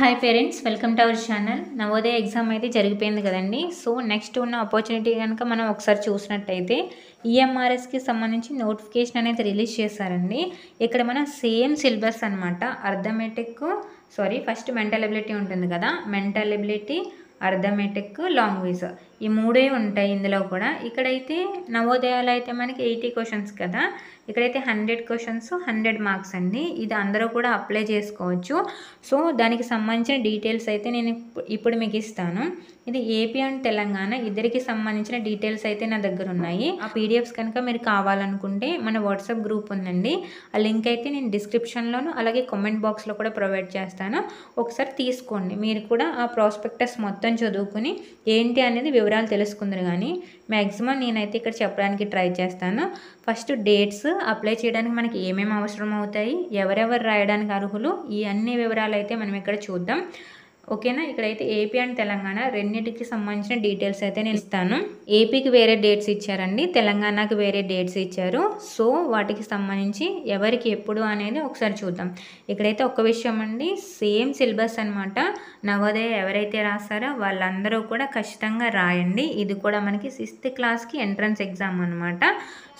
Hi parents, welcome to our channel. Navodaya exam అయితే జరిగిపోయింది కదండి. సో నెక్స్ట్ ఉన్న ఆపర్చునిటీ కనుక మనం ఒకసారి చూసినట్టయితే ఈఎంఆర్ఎస్కి సంబంధించి నోటిఫికేషన్ అనేది రిలీజ్ చేశారండి. ఇక్కడ మన సేమ్ సిలబస్ అనమాట. ఫస్ట్ మెంటల్ ఎబిలిటీ ఉంటుంది కదా, మెంటల్ ఎబిలిటీ, అర్థమెటిక్, లాంగ్వేజ్, ఈ మూడే ఉంటాయి ఇందులో కూడా. ఇక్కడైతే నవోదయాలు అయితే మనకి 80 క్వశ్చన్స్ కదా, ఇక్కడైతే 100 క్వశ్చన్స్ 100 మార్క్స్ అండి. ఇది అందరూ కూడా అప్లై చేసుకోవచ్చు. సో దానికి సంబంధించిన డీటెయిల్స్ అయితే నేను ఇప్పుడు మీకు ఇస్తాను. ఇది ఏపీ అండ్ తెలంగాణ ఇద్దరికి సంబంధించిన డీటెయిల్స్ అయితే నా దగ్గర ఉన్నాయి. ఆ పీడిఎఫ్స్ కనుక మీరు కావాలనుకుంటే మన వాట్సాప్ గ్రూప్ ఉందండి, ఆ లింక్ అయితే నేను డిస్క్రిప్షన్లోను అలాగే కామెంట్ బాక్స్లో కూడా ప్రొవైడ్ చేస్తాను. ఒకసారి తీసుకోండి. మీరు కూడా ఆ ప్రాస్పెక్టస్ మొత్తం చదువుకుని ఏంటి అనేది వివరాలు తెలుసుకుందరు. కానీ మ్యాక్సిమం నేనైతే ఇక్కడ చెప్పడానికి ట్రై చేస్తాను. ఫస్ట్ డేట్స్, అప్లై చేయడానికి మనకి ఏమేమి అవసరం అవుతాయి, ఎవరెవరు రాయడానికి అర్హులు, ఈ అన్ని వివరాలు అయితే మనం ఇక్కడ చూద్దాం. ఓకేనా. ఇక్కడైతే ఏపీ అండ్ తెలంగాణ రెండింటికి సంబంధించిన డీటెయిల్స్ అయితే నేను ఇస్తాను. ఏపీకి వేరే డేట్స్ ఇచ్చారండి, తెలంగాణకి వేరే డేట్స్ ఇచ్చారు. సో వాటికి సంబంధించి ఎవరికి ఎప్పుడు అనేది ఒకసారి చూద్దాం. ఇక్కడైతే ఒక విషయం అండి, సేమ్ సిలబస్ అనమాట. నవోదయ ఎవరైతే రాస్తారో వాళ్ళందరూ కూడా ఖచ్చితంగా రాయండి. ఇది కూడా మనకి 6th క్లాస్కి ఎంట్రన్స్ ఎగ్జామ్ అనమాట.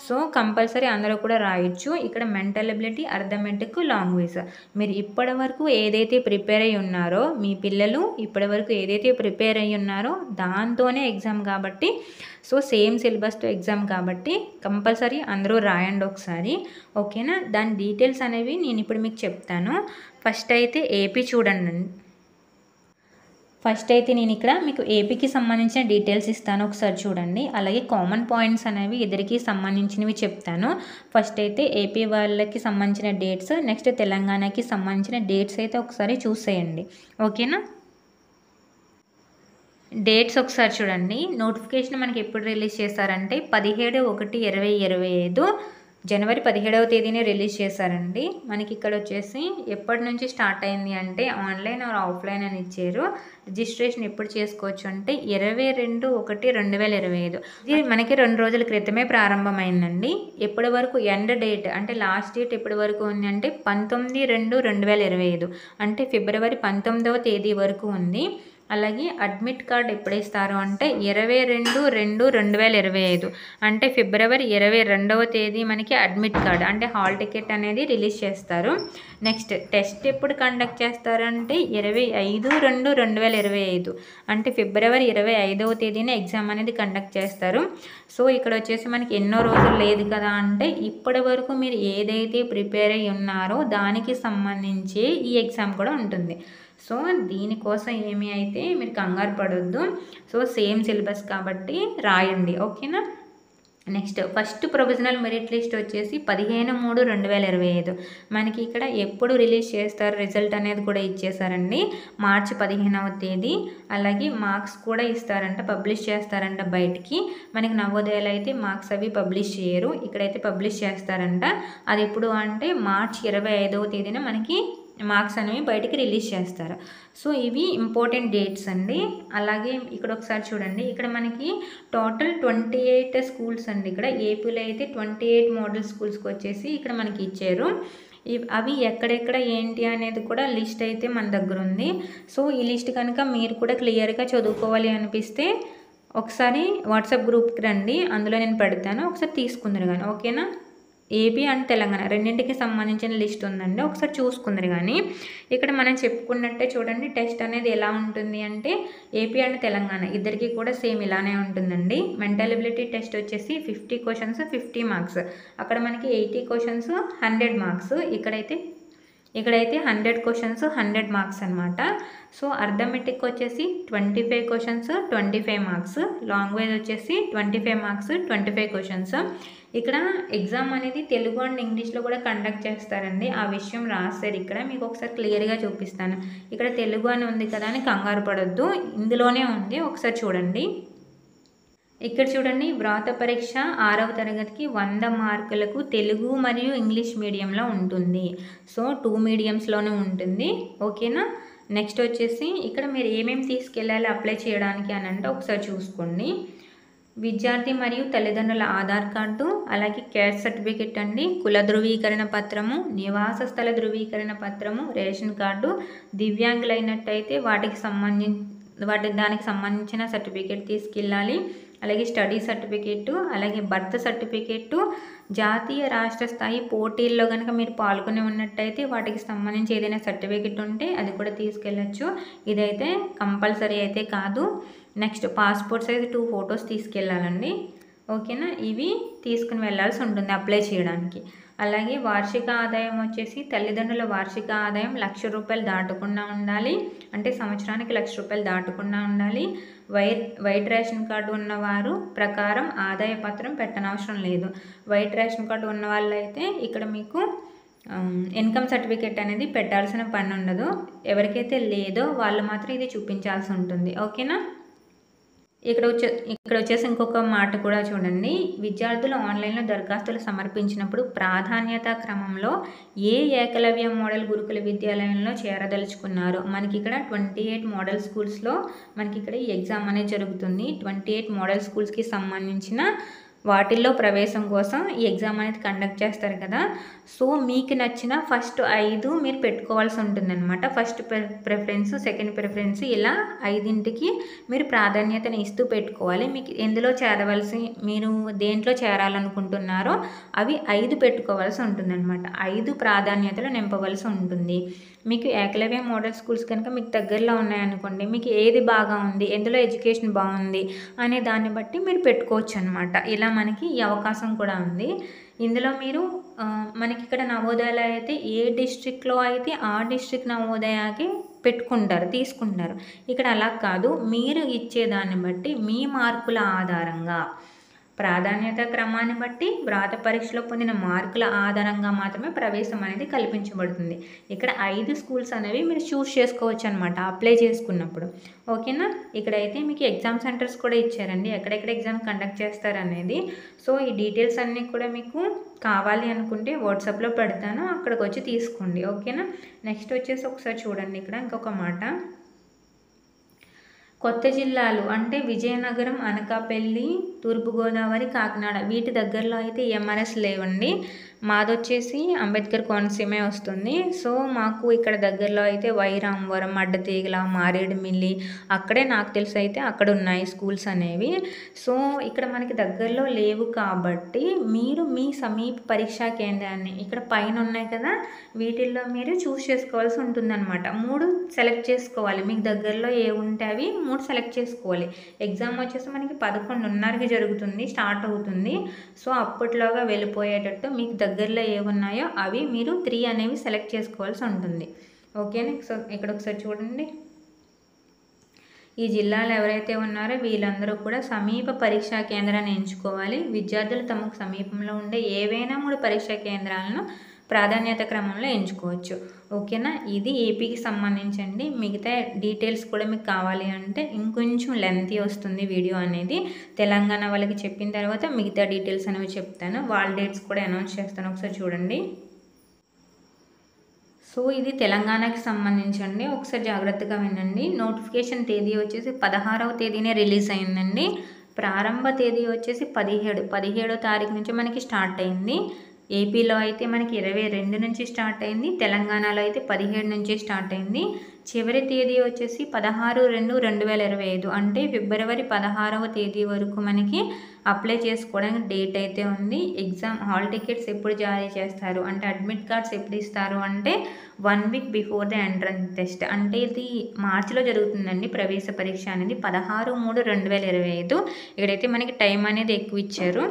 సో కంపల్సరీ అందరూ కూడా రాయొచ్చు. ఇక్కడ మెంటల్ ఎబిలిటీ, అర్థమెటిక్, లాంగ్వేజ్, మీరు ఇప్పటి వరకు ఏదైతే ప్రిపేర్ అయ్యి ఉన్నారో, మీ పిల్లలు ఇప్పటి వరకు ఏదైతే ప్రిపేర్ అయ్యి ఉన్నారో దాంతోనే ఎగ్జామ్ కాబట్టి, సో సేమ్ సిలబస్తో ఎగ్జామ్ కాబట్టి కంపల్సరీ అందరూ రాయండి ఒకసారి. ఓకేనా. దాని డీటెయిల్స్ అనేవి నేను ఇప్పుడు మీకు చెప్తాను. ఫస్ట్ అయితే ఏపీ చూడండి. ఫస్ట్ అయితే నేను ఇక్కడ మీకు ఏపీకి సంబంధించిన డీటెయిల్స్ ఇస్తాను, ఒకసారి చూడండి. అలాగే కామన్ పాయింట్స్ అనేవి ఇద్దరికి సంబంధించినవి చెప్తాను. ఫస్ట్ అయితే ఏపీ వాళ్ళకి సంబంధించిన డేట్స్, నెక్స్ట్ తెలంగాణకి సంబంధించిన డేట్స్ అయితే ఒకసారి చూసేయండి. ఓకేనా. డేట్స్ ఒకసారి చూడండి. నోటిఫికేషన్ మనకి ఎప్పుడు రిలీజ్ చేశారంటే 17/1/2025 జనవరి 17వ తేదీనే రిలీజ్ చేశారండి. మనకి ఇక్కడ వచ్చేసి ఎప్పటి నుంచి స్టార్ట్ అయింది అంటే ఆన్లైన్ ఆర్ ఆఫ్లైన్ అని ఇచ్చారు. రిజిస్ట్రేషన్ ఎప్పుడు చేసుకోవచ్చు అంటే 22/1/2025. ఇది మనకి 2 రోజుల క్రితమే ప్రారంభమైందండి. ఎప్పటి వరకు ఎండ్ డేట్ అంటే లాస్ట్ డేట్ ఎప్పటి వరకు ఉంది అంటే 19/2/2025 అంటే ఫిబ్రవరి 19వ తేదీ వరకు ఉంది. అలాగే అడ్మిట్ కార్డ్ ఎప్పుడు ఇస్తారు అంటే 22/2/2025 అంటే ఫిబ్రవరి 22వ తేదీ మనకి అడ్మిట్ కార్డ్ అంటే హాల్ టికెట్ అనేది రిలీజ్ చేస్తారు. నెక్స్ట్ టెస్ట్ ఎప్పుడు కండక్ట్ చేస్తారంటే 25/2/2025 అంటే ఫిబ్రవరి 25వ తేదీన ఎగ్జామ్ అనేది కండక్ట్ చేస్తారు. సో ఇక్కడ వచ్చేసి మనకి ఎన్నో రోజులు లేదు కదా అంటే ఇప్పటి వరకు మీరు ఏదైతే ప్రిపేర్ అయ్యి ఉన్నారో దానికి సంబంధించి ఈ ఎగ్జామ్ కూడా ఉంటుంది. సో దీనికోసం ఏమి అయితే మీరు కంగారు పడొద్దు. సో సేమ్ సిలబస్ కాబట్టి రాయండి. ఓకేనా. Next first provisional merit list వచ్చేసి 15/3/2025 మనకి ఇక్కడ ఎప్పుడు రిలీజ్ చేస్తారు రిజల్ట్ అనేది కూడా ఇచ్చేసారండి. మార్చి 15వ తేదీ. అలాగే మార్క్స్ కూడా ఇస్తారంట, పబ్లిష్ చేస్తారంట బయటికి. మనకి నవోదయాలు అయితే మార్క్స్ అవి పబ్లిష్ చేయరు, ఇక్కడైతే పబ్లిష్ చేస్తారంట. అది ఎప్పుడు అంటే మార్చి 25వ తేదీన మనకి మార్క్స్ అనేవి బయటికి రిలీజ్ చేస్తారు. సో ఇవి ఇంపార్టెంట్ డేట్స్ అండి. అలాగే ఇక్కడ ఒకసారి చూడండి. ఇక్కడ మనకి టోటల్ 28 స్కూల్స్ అండి. ఇక్కడ ఏపీలో అయితే 28 మోడల్ స్కూల్స్కి వచ్చేసి ఇక్కడ మనకి ఇచ్చారు. అవి ఎక్కడెక్కడ ఏంటి అనేది కూడా లిస్ట్ అయితే మన దగ్గర ఉంది. సో ఈ లిస్ట్ కనుక మీరు కూడా క్లియర్గా చదువుకోవాలి అనిపిస్తే ఒకసారి వాట్సాప్ గ్రూప్కి రండి, అందులో నేను పెడతాను, ఒకసారి తీసుకుందరు కానీ. ఓకేనా. ఏపీ అండ్ తెలంగాణ రెండింటికి సంబంధించిన లిస్ట్ ఉందండి, ఒకసారి చూసుకుందరు. కానీ ఇక్కడ మనం చెప్పుకున్నట్టే చూడండి, టెస్ట్ అనేది ఎలా ఉంటుంది అంటే ఏపీ అండ్ తెలంగాణ ఇద్దరికి కూడా సేమ్ ఇలానే ఉంటుందండి. మెంటల్ ఎబిలిటీ టెస్ట్ వచ్చేసి 50 క్వశ్చన్స్ 50 మార్క్స్, అక్కడ మనకి 80 క్వశ్చన్స్ 100 మార్క్స్, ఇక్కడైతే 100 క్వశ్చన్స్ 100 మార్క్స్ అనమాట. సో అర్థమెటిక్ వచ్చేసి 25 క్వశ్చన్స్ 25 మార్క్స్, లాంగ్వేజ్ వచ్చేసి 25 మార్క్స్ 25 క్వశ్చన్స్. ఇక్కడ ఎగ్జామ్ అనేది తెలుగు అండ్ ఇంగ్లీష్లో కూడా కండక్ట్ చేస్తారండి. ఆ విషయం రాస్తారు ఇక్కడ, మీకు ఒకసారి క్లియర్గా చూపిస్తాను. ఇక్కడ తెలుగు అని ఉంది కదా అని కంగారు పడొద్దు, ఇందులోనే ఉంది, ఒకసారి చూడండి. ఇక్కడ చూడండి, వ్రాత పరీక్ష 6వ తరగతికి 100 మార్కులకు తెలుగు మరియు ఇంగ్లీష్ మీడియంలో ఉంటుంది. సో 2 మీడియంస్లోనే ఉంటుంది. ఓకేనా. నెక్స్ట్ వచ్చేసి ఇక్కడ మీరు ఏమేమి తీసుకెళ్ళాలి అప్లై చేయడానికి అని అంటే ఒకసారి చూసుకోండి. విద్యార్థి మరియు తల్లిదండ్రుల ఆధార్ కార్డు, అలాగే క్యాస్ట్ సర్టిఫికెట్ అండి, కుల ధృవీకరణ పత్రము, నివాస స్థల ధృవీకరణ పత్రము, రేషన్ కార్డు, దివ్యాంగులైనట్టయితే దానికి సంబంధించిన సర్టిఫికెట్ తీసుకెళ్ళాలి. అలాగే స్టడీ సర్టిఫికెట్టు, అలాగే బర్త్ సర్టిఫికెట్టు, జాతీయ రాష్ట్ర స్థాయి పోటీల్లో కనుక మీరు పాల్గొని ఉన్నట్టయితే వాటికి సంబంధించి ఏదైనా సర్టిఫికెట్ ఉంటే అది కూడా తీసుకెళ్ళచ్చు. ఇదైతే కంపల్సరీ అయితే కాదు. నెక్స్ట్ పాస్పోర్ట్ సైజ్ 2 ఫొటోస్ తీసుకెళ్ళాలండి. ఓకేనా, ఇవి తీసుకుని వెళ్ళాల్సి ఉంటుంది అప్లై చేయడానికి. అలాగే వార్షిక ఆదాయం వచ్చేసి తల్లిదండ్రుల వార్షిక ఆదాయం ₹1,00,000 దాటకుండా ఉండాలి. అంటే సంవత్సరానికి ₹1,00,000 దాటకుండా ఉండాలి. వైట్ రేషన్ కార్డు ఉన్నవారు ప్రకారం ఆదాయ పత్రం పెట్టనవసరం లేదు. వైట్ రేషన్ కార్డు ఉన్న వాళ్ళైతే ఇక్కడ మీకు ఇన్కమ్ సర్టిఫికేట్ అనేది పెట్టాల్సిన పని ఉండదు. ఎవరికైతే లేదో వాళ్ళు మాత్రం ఇది చూపించాల్సి ఉంటుంది. ఓకేనా, ఇక్కడ వచ్చేసి ఇంకొక మాట కూడా చూడండి. విద్యార్థులు ఆన్లైన్లో దరఖాస్తులు సమర్పించినప్పుడు ప్రాధాన్యత క్రమంలో ఏ ఏకలవ్య మోడల్ గురుకుల విద్యాలయంలో చేరదలుచుకున్నారు. మనకి ఇక్కడ 28 మోడల్ స్కూల్స్లో మనకి ఇక్కడ ఈ ఎగ్జామ్ అనేది జరుగుతుంది. 28 మోడల్ స్కూల్స్కి సంబంధించిన వాటిల్లో ప్రవేశం కోసం ఈ ఎగ్జామ్ అనేది కండక్ట్ చేస్తారు కదా. సో మీకు నచ్చిన ఫస్ట్ 5 మీరు పెట్టుకోవాల్సి ఉంటుందన్నమాట. ఫస్ట్ ప్రిఫరెన్స్, సెకండ్ ప్రిఫరెన్స్, ఇలా 5ంటికి మీరు ప్రాధాన్యతను ఇస్తూ పెట్టుకోవాలి. మీకు ఎందులో మీరు దేంట్లో చేరాలనుకుంటున్నారో అవి 5 పెట్టుకోవాల్సి ఉంటుందన్నమాట. 5 ప్రాధాన్యతలు నింపవలసి ఉంటుంది. మీకు ఏకలవ్య మోడల్ స్కూల్స్ కనుక మీకు దగ్గరలో ఉన్నాయనుకోండి, మీకు ఏది బాగా ఉంది, ఎందులో ఎడ్యుకేషన్ బాగుంది అనే దాన్ని బట్టి మీరు పెట్టుకోవచ్చు అనమాట. ఇలా మనకి ఈ అవకాశం కూడా ఉంది. ఇందులో మీరు మనకి ఇక్కడ నవోదయాలు అయితే ఏ డిస్ట్రిక్ట్లో అయితే ఆ డిస్ట్రిక్ట్ నవోదయాకి తీసుకుంటారు. ఇక్కడ అలా కాదు, మీరు ఇచ్చేదాన్ని బట్టి మీ మార్కుల ఆధారంగా, ప్రాధాన్యత క్రమాన్ని బట్టి, వ్రాత పరీక్షలో పొందిన మార్కుల ఆధారంగా మాత్రమే ప్రవేశం అనేది కల్పించబడుతుంది. ఇక్కడ 5 స్కూల్స్ అనేవి మీరు చూస్ చేసుకోవచ్చు అనమాట అప్లై చేసుకున్నప్పుడు. ఓకేనా, ఇక్కడైతే మీకు ఎగ్జామ్ సెంటర్స్ కూడా ఇచ్చారండి, ఎక్కడెక్కడ ఎగ్జామ్ కండక్ట్ చేస్తారనేది. సో ఈ డీటెయిల్స్ అన్నీ కూడా మీకు కావాలి అనుకుంటే వాట్సాప్లో పెడతాను, అక్కడికి వచ్చి తీసుకోండి. ఓకేనా, నెక్స్ట్ వచ్చేసి ఒకసారి చూడండి ఇక్కడ ఇంకొక మాట. కొత్త జిల్లాలు అంటే విజయనగరం, అనకాపల్లి, తూర్పుగోదావరి, కాకినాడ వీటి దగ్గరలో అయితే ఎంఆర్ఎస్ లేవండి. మాదొచ్చేసి అంబేద్కర్ కోనసీమే వస్తుంది. సో మాకు ఇక్కడ దగ్గరలో అయితే వైరాంవరం, అడ్డతీగల, మారేడుమిల్లి, అక్కడే నాకు తెలిసి అయితే అక్కడ ఉన్నాయి స్కూల్స్ అనేవి. సో ఇక్కడ మనకి దగ్గరలో లేవు కాబట్టి మీరు మీ సమీప పరీక్షా కేంద్రాన్ని ఇక్కడ పైన ఉన్నాయి కదా, వీటిల్లో మీరు చూస్ చేసుకోవాల్సి ఉంటుందన్నమాట. 3 సెలెక్ట్ చేసుకోవాలి. మీకు దగ్గరలో ఏ ఉంటే అవి 3 సెలెక్ట్ చేసుకోవాలి. ఎగ్జామ్ వచ్చేసి మనకి 11:30కి జరుగుతుంది, స్టార్ట్ అవుతుంది. సో అప్పట్లోగా వెళ్ళిపోయేటట్టు మీకు దగ్గరలో ఏమున్నాయో అవి మీరు 3 అనేవి సెలెక్ట్ చేసుకోవాల్సి ఉంటుంది. ఓకేనా, సో ఇక్కడ ఒకసారి చూడండి. ఈ జిల్లాలో ఎవరైతే ఉన్నారో వీళ్ళందరూ కూడా సమీప పరీక్షా కేంద్రాన్ని ఎంచుకోవాలి. విద్యార్థులు తమకు సమీపంలో ఉండే ఏవైనా 3 పరీక్షా కేంద్రాలను ప్రాధాన్యత క్రమంలో ఎంచుకోవచ్చు. ఓకేనా, ఇది ఏపీకి సంబంధించండి. మిగతా డీటెయిల్స్ కూడా మీకు కావాలి అంటే ఇంకొంచెం లెంతీ వస్తుంది వీడియో అనేది. తెలంగాణ వాళ్ళకి చెప్పిన తర్వాత మిగతా డీటెయిల్స్ అనేవి చెప్తాను, వాళ్ళ డేట్స్ కూడా అనౌన్స్ చేస్తాను. ఒకసారి చూడండి. సో ఇది తెలంగాణకి సంబంధించండి, ఒకసారి జాగ్రత్తగా వినండి. నోటిఫికేషన్ తేదీ వచ్చేసి 16వ తేదీనే రిలీజ్ అయిందండి. ప్రారంభ తేదీ వచ్చేసి 17వ తారీఖు నుంచి మనకి స్టార్ట్ అయింది. ఏపీలో అయితే మనకి 22 నుంచి స్టార్ట్ అయింది, తెలంగాణలో అయితే 17 నుంచి స్టార్ట్ అయింది. చివరి తేదీ వచ్చేసి 16/2/2025 అంటే ఫిబ్రవరి 16వ తేదీ వరకు మనకి అప్లై చేసుకోవడానికి డేట్ అయితే ఉంది. ఎగ్జామ్ హాల్ టికెట్స్ ఎప్పుడు జారీ చేస్తారు అంటే అడ్మిట్ కార్డ్స్ ఎప్పుడు ఇస్తారు అంటే 1 week before the entrance test. అంటే ఇది మార్చిలో జరుగుతుందండి ప్రవేశ పరీక్ష అనేది, 16/3/2025. ఇక్కడైతే మనకి టైం అనేది ఎక్కువ ఇచ్చారు.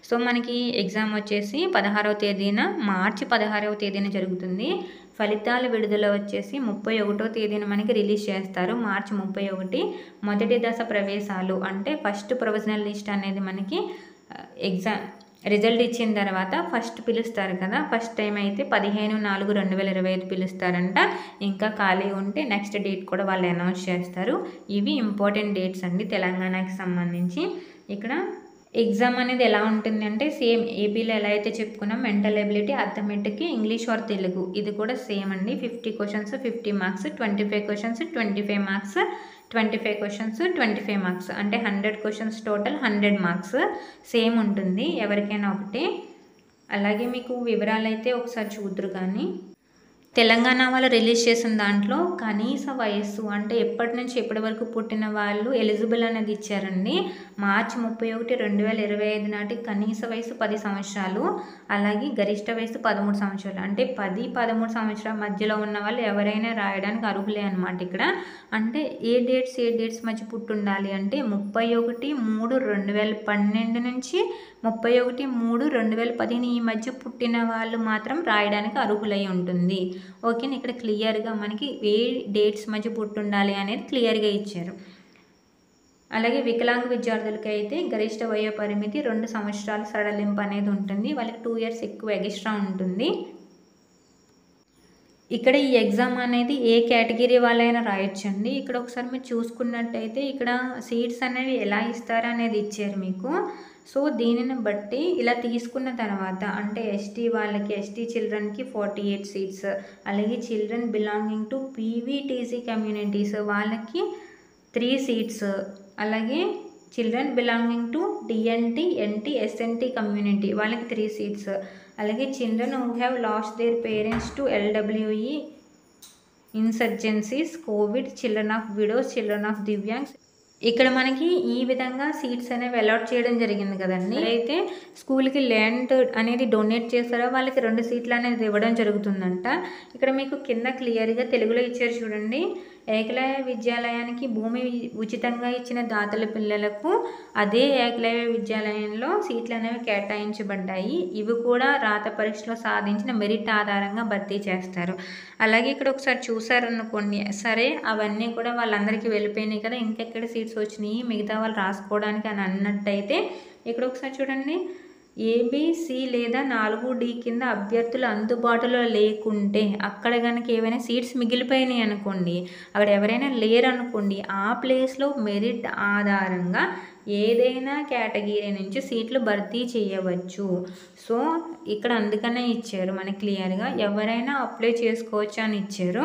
సో మనకి ఎగ్జామ్ వచ్చేసి 16వ తేదీన, మార్చి 16వ తేదీన జరుగుతుంది. ఫలితాల విడుదల వచ్చేసి 31వ తేదీన మనకి రిలీజ్ చేస్తారు, మార్చి 31. మొదటి దశ ప్రవేశాలు అంటే ఫస్ట్ ప్రొవిజనల్ లిస్ట్ అనేది మనకి ఎగ్జామ్ రిజల్ట్ ఇచ్చిన తర్వాత ఫస్ట్ పిలుస్తారు కదా, ఫస్ట్ టైం అయితే 15/4/2025 పిలుస్తారంట. ఇంకా ఖాళీ ఉంటే నెక్స్ట్ డేట్ కూడా వాళ్ళు అనౌన్స్ చేస్తారు. ఇవి ఇంపార్టెంట్ డేట్స్ అండి తెలంగాణకి సంబంధించి. ఇక్కడ ఎగ్జామ్ అనేది ఎలా ఉంటుంది అంటే సేమ్ ఏపీలో ఎలా అయితే చెప్పుకున్నాం mental ability, arithmetic, English are Telugu ఇది కూడా సేమ్ అండి. 50 questions 50 marks, 25 questions 25 marks, 25 questions 25 marks అంటే 100 క్వశ్చన్స్ టోటల్ 100 మార్క్స్ సేమ్ ఉంటుంది ఎవరికైనా ఒకటే. అలాగే మీకు వివరాలు అయితే ఒకసారి చూద్దరు. కానీ తెలంగాణ వాళ్ళు రిలీజ్ చేసిన దాంట్లో కనీస వయస్సు అంటే ఎప్పటి నుంచి ఎప్పటి వరకు పుట్టిన వాళ్ళు ఎలిజిబుల్ అనేది ఇచ్చారండి. మార్చి 31, 2025 నాటికి కనీస వయసు 10 సంవత్సరాలు, అలాగే గరిష్ట వయసు 13 సంవత్సరాలు. అంటే 10-13 సంవత్సరాల మధ్యలో ఉన్న వాళ్ళు ఎవరైనా రాయడానికి అర్హులే అనమాట. ఇక్కడ అంటే ఏ డేట్స్ మధ్య పుట్టుండాలి అంటే 31/3/2012 నుంచి 31/3/2015 ఈ మధ్య పుట్టిన వాళ్ళు మాత్రం రాయడానికి అర్హులై ఉంటుంది. ఓకేనా, ఇక్కడ క్లియర్గా మనకి ఏ డేట్స్ మధ్య పుట్టుండాలి అనేది క్లియర్గా ఇచ్చారు. అలాగే వికలాంగ విద్యార్థులకి అయితే గరిష్ట వయో పరిమితి 2 సంవత్సరాల సడలింపు అనేది ఉంటుంది. వాళ్ళకి 2 ఇయర్స్ ఎక్కువ ఎక్స్ట్రా ఉంటుంది. ఇక్కడ ఈ ఎగ్జామ్ అనేది ఏ కేటగిరీ వాళ్ళైనా రాయొచ్చండి. ఇక్కడ ఒకసారి మీరు చూసుకున్నట్టయితే ఇక్కడ సీట్స్ అనేవి ఎలా ఇస్తారు అనేది ఇచ్చారు మీకు. సో దీనిని బట్టి ఇలా తీసుకున్న తర్వాత అంటే ఎస్టీ వాళ్ళకి, ఎస్టీ చిల్డ్రన్కి 48 సీట్స్, అలాగే children belonging to PVTC communities వాళ్ళకి 3 సీట్స్, అలాగే children belonging to DNT, NT, SNT community వాళ్ళకి 3 సీట్స్, అలాగే children who have lost their parents to LWE insurgencies, COVID, children of widows, children of దివ్యాంగ్స్. ఇక్కడ మనకి ఈ విధంగా సీట్స్ అనేవి అలాట్ చేయడం జరిగింది కదండి. అయితే స్కూల్కి ల్యాండ్ అనేది డొనేట్ చేస్తారో వాళ్ళకి 2 సీట్లు అనేది ఇవ్వడం జరుగుతుందంట. ఇక్కడ మీకు కింద క్లియర్గా తెలుగులో ఇచ్చారు చూడండి. ఏకలవ్య విద్యాలయానికి భూమి ఉచితంగా ఇచ్చిన దాతల పిల్లలకు అదే ఏకలవ్య విద్యాలయంలో సీట్లు అనేవి కేటాయించబడ్డాయి. ఇవి కూడా రాత పరీక్షలో సాధించిన మెరిట్ ఆధారంగా భర్తీ చేస్తారు. అలాగే ఇక్కడ ఒకసారి చూసారనుకోండి, సరే అవన్నీ కూడా వాళ్ళందరికీ వెళ్ళిపోయినాయి కదా, ఇంకెక్కడ సీట్స్ వచ్చినాయి మిగతా వాళ్ళు రాసుకోవడానికి అని అన్నట్టయితే ఇక్కడ ఒకసారి చూడండి. ఏబిసి లేదా 4D కింద అభ్యర్థులు అందుబాటులో లేకుంటే అక్కడ కనుక ఏవైనా సీట్స్ మిగిలిపోయినాయి అనుకోండి, అక్కడ ఎవరైనా లేరనుకోండి, ఆ ప్లేస్లో మెరిట్ ఆధారంగా ఏదైనా కేటగిరీ నుంచి సీట్లు భర్తీ చేయవచ్చు. సో ఇక్కడ అందుకనే ఇచ్చారు మనకి క్లియర్గా ఎవరైనా అప్లై చేసుకోవచ్చు అని ఇచ్చారు.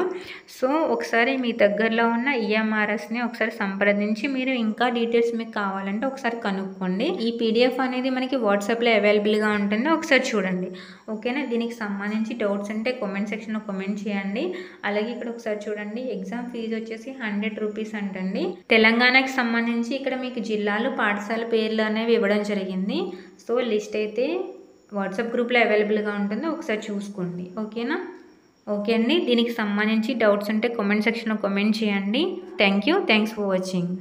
సో ఒకసారి మీ దగ్గరలో ఉన్న ఈఎంఆర్ఎస్ని ఒకసారి సంప్రదించి మీరు ఇంకా డీటెయిల్స్ మీకు కావాలంటే ఒకసారి కనుక్కోండి. ఈ పీడిఎఫ్ అనేది మనకి వాట్సాప్లో అవైలబుల్గా ఉంటుంది, ఒకసారి చూడండి. ఓకేనా, దీనికి సంబంధించి డౌట్స్ ఉంటే కామెంట్ సెక్షన్లో కామెంట్ చేయండి. అలాగే ఇక్కడ ఒకసారి చూడండి, ఎగ్జామ్ ఫీజు వచ్చేసి 100 రూపీస్ అంటండి. తెలంగాణకి సంబంధించి ఇక్కడ మీకు జిల్లాలు, పాఠశాల పేర్లు అనేవి ఇవ్వడం జరిగింది. సో లిస్ట్ అయితే వాట్సాప్ గ్రూప్లో అవైలబుల్గా ఉంటుంది, ఒకసారి చూసుకోండి. ఓకేనా, ఓకే అండి. దీనికి సంబంధించి డౌట్స్ ఉంటే కామెంట్ సెక్షన్లో కామెంట్ చేయండి. Thanks for watching.